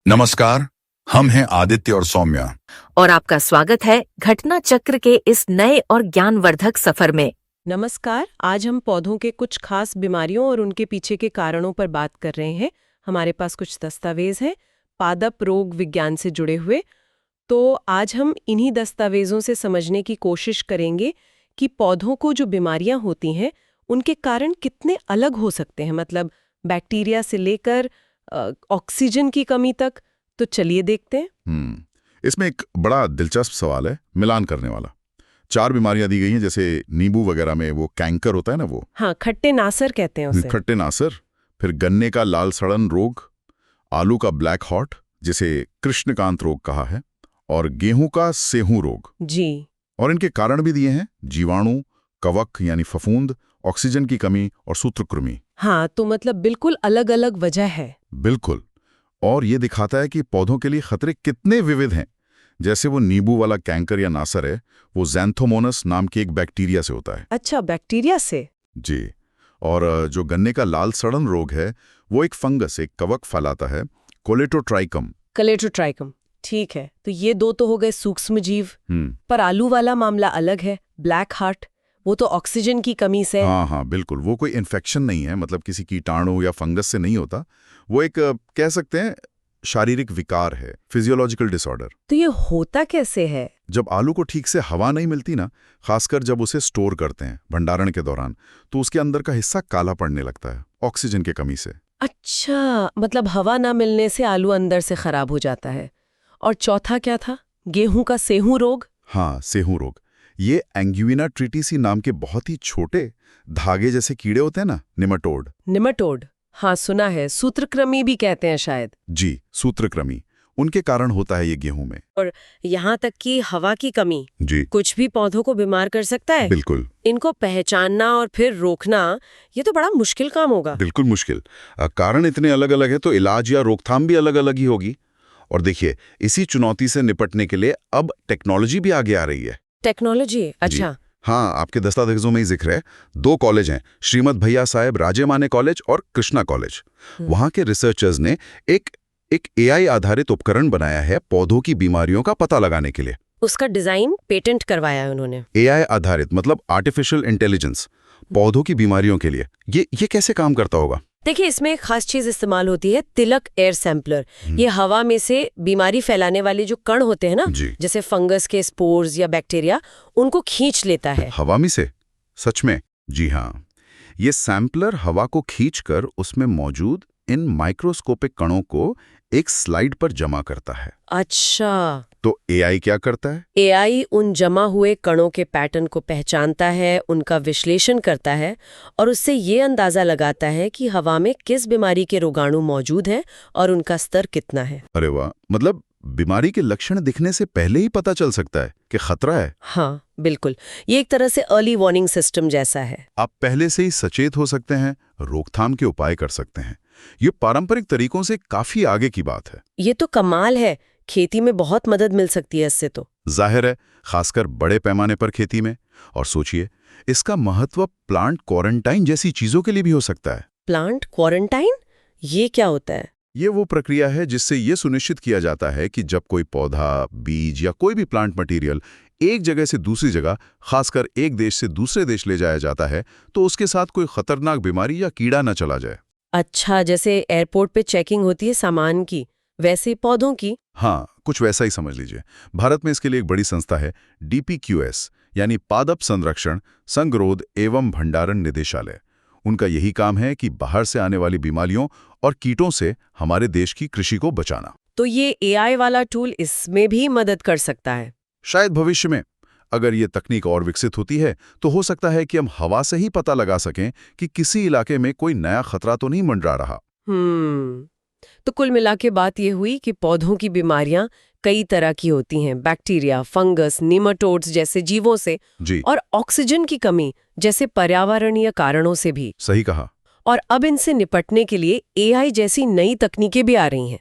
नमस्कार। हम हैं आदित्य और सौम्या। और आपका स्वागत है घटना चक्र के इस नए और ज्ञानवर्धक सफर में। नमस्कार। आज हम पौधों के कुछ खास बीमारियों और उनके पीछे के कारणों पर बात कर रहे हैं। हमारे पास कुछ दस्तावेज हैं पादप रोग विज्ञान से जुड़े हुए। तो आज हम इन्हीं दस्तावेजों से समझने की कोशिश करेंगे कि पौधों को जो बीमारियां होती हैं उनके कारण कितने अलग हो सकते हैं, मतलब बैक्टीरिया से लेकर ऑक्सीजन की कमी तक। तो चलिए देखते हैं। इसमें एक बड़ा दिलचस्प सवाल है, मिलान करने वाला। 4 बीमारियां दी गई हैं, जैसे नींबू वगैरह में वो कैंकर होता है ना, वो हाँ, खट्टे नासर कहते हैं उसे। खट्टे नासर। फिर गन्ने का लाल सड़न रोग, आलू का ब्लैक हॉट जिसे कृष्णकांत रोग कहा है, और गेहूं का सेहू रोग जी। और इनके कारण भी दिए हैं, जीवाणु, कवक यानी फफूंद, ऑक्सीजन की कमी और सूत्रकृमि। हाँ, तो मतलब बिल्कुल अलग अलग वजह है। बिल्कुल। और ये दिखाता है कि पौधों के लिए खतरे कितने विविध हैं। जैसे वो नींबू वाला कैंकर या नासर है, वो ज़ैंथोमोनस नाम के एक बैक्टीरिया से होता है। अच्छा, बैक्टीरिया से? जी। और जो गन्ने का लाल सड़न रोग है, वो एक फंगस, एक कवक फैलाता है, कोलेटोट्राइकम। कलेटोट्राइकम, ठीक है। तो ये दो तो हो गए सूक्ष्म जीव। पर आलू वाला मामला अलग है, ब्लैक हार्ट। वो तो ऑक्सीजन की कमी से। हाँ, बिल्कुल। वो कोई इन्फेक्शन नहीं है, मतलब किसी कीटाणु या फंगस से नहीं होता। वो एक कह सकते हैं शारीरिक विकार है, फिजियोलॉजिकल डिसऑर्डर। तो ये होता कैसे है? जब आलू को ठीक से हवा नहीं मिलती ना, खासकर जब उसे स्टोर करते हैं भंडारण के दौरान, तो उसके अंदर का हिस्सा काला पड़ने लगता है ऑक्सीजन की कमी से। अच्छा, मतलब हवा ना मिलने से आलू अंदर से खराब हो जाता है। और चौथा क्या था? गेहूं का सेहू रोग? हाँ, सेहू रोग। ये एंग्यूइना ट्रिटिसी नाम के बहुत ही छोटे धागे जैसे कीड़े होते हैं ना, निमेटोड। निमेटोड, हाँ सुना है। सूत्रकृमि भी कहते हैं शायद। जी, सूत्रकृमि। उनके कारण होता है ये गेहूं में। और यहाँ तक कि हवा की कमी जी, कुछ भी पौधों को बीमार कर सकता है। बिल्कुल। इनको पहचानना और फिर रोकना, ये तो बड़ा मुश्किल काम होगा। बिल्कुल मुश्किल। कारण इतने अलग अलग है तो इलाज या रोकथाम भी अलग अलग ही होगी। और देखिए, इसी चुनौती से निपटने के लिए अब टेक्नोलॉजी भी आगे आ रही है। टेक्नोलॉजी? अच्छा। हाँ, आपके दस्तावेजों में ही जिक्र है। 2 कॉलेज हैं, श्रीमद भैया साहेब राजेमाने कॉलेज और कृष्णा कॉलेज। वहाँ के रिसर्चर्स ने एक एआई आधारित उपकरण बनाया है पौधों की बीमारियों का पता लगाने के लिए। उसका डिजाइन पेटेंट करवाया है उन्होंने। एआई आधारित मतलब आर्टिफिशियल इंटेलिजेंस पौधों की बीमारियों के लिए। ये कैसे काम करता होगा? देखिए, इसमें एक खास चीज इस्तेमाल होती है, तिलक एयर सैंपलर। ये हवा में से बीमारी फैलाने वाले जो कण होते हैं ना, जैसे फंगस के स्पोर्स या बैक्टीरिया, उनको खींच लेता है। हवा में से? सच में? जी हाँ। ये सैंपलर हवा को खींचकर उसमें मौजूद इन माइक्रोस्कोपिक कणों को एक स्लाइड पर जमा करता है। अच्छा। तो एआई क्या करता है? एआई उन जमा हुए कणों के पैटर्न को पहचानता है, उनका विश्लेषण करता है और उससे ये अंदाजा लगाता है कि हवा में किस बीमारी के रोगाणु मौजूद हैं और उनका स्तर कितना है। अरे वाह, मतलब बीमारी के लक्षण दिखने से पहले ही पता चल सकता है कि खतरा है। हाँ बिल्कुल, ये एक तरह से अर्ली वार्निंग सिस्टम जैसा है। आप पहले से ही सचेत हो सकते हैं, रोकथाम के उपाय कर सकते हैं। ये पारंपरिक तरीकों से काफी आगे की बात है। ये तो कमाल है, खेती में बहुत मदद मिल सकती है इससे तो। जाहिर है, खासकर बड़े पैमाने पर खेती में। और सोचिए, इसका महत्व प्लांट क्वारंटाइन जैसी चीजों के लिए भी हो सकता है। Plant quarantine? ये क्या होता है? ये वो प्रक्रिया है जिससे ये सुनिश्चित किया जाता है कि जब कोई पौधा, बीज या कोई भी प्लांट मटेरियल एक जगह से दूसरी जगह, खासकर एक देश से दूसरे देश ले जाया जाता है, तो उसके साथ कोई खतरनाक बीमारी या कीड़ा न चला जाए। अच्छा, जैसे एयरपोर्ट पे चेकिंग होती है सामान की, वैसे पौधों की? हाँ, कुछ वैसा ही समझ लीजिए। भारत में इसके लिए एक बड़ी संस्था है, डीपीक्यूएस यानी पादप संरक्षण, संगरोध एवं भंडारण निदेशालय। उनका यही काम है कि बाहर से आने वाली बीमारियों और कीटों से हमारे देश की कृषि को बचाना। तो ये एआई वाला टूल इसमें भी मदद कर सकता है? शायद भविष्य में, अगर ये तकनीक और विकसित होती है, तो हो सकता है कि हम हवा से ही पता लगा सकें कि किसी इलाके में कोई नया खतरा तो नहीं मंडरा रहा। तो कुल मिला के बात ये हुई कि पौधों की बीमारियां कई तरह की होती हैं, बैक्टीरिया, फंगस, नीमाटोड्स जैसे जीवों से, जी, और ऑक्सीजन की कमी जैसे पर्यावरणीय कारणों से भी। सही कहा। और अब इनसे निपटने के लिए एआई जैसी नई तकनीकें भी आ रही हैं,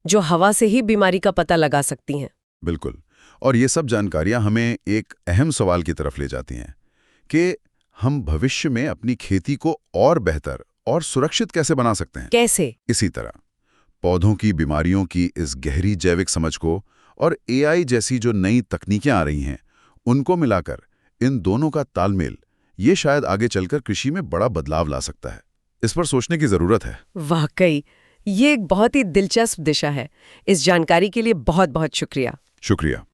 जो हवा से ही बीमारी का पता लगा सकती हैं। बिल्कुल। और ये सब जानकारियां हमें एक अहम सवाल की तरफ ले जाती हैं कि हम भविष्य में अपनी खेती को और बेहतर और सुरक्षित कैसे बना सकते हैं। कैसे? इसी तरह पौधों की बीमारियों की इस गहरी जैविक समझ को और एआई जैसी जो नई तकनीकें आ रही हैं, उनको मिलाकर इन दोनों का तालमेल ये शायद आगे चलकर कृषि में बड़ा बदलाव ला सकता है। इस पर सोचने की जरूरत है। वाकई ये एक बहुत ही दिलचस्प दिशा है। इस जानकारी के लिए बहुत बहुत शुक्रिया। शुक्रिया।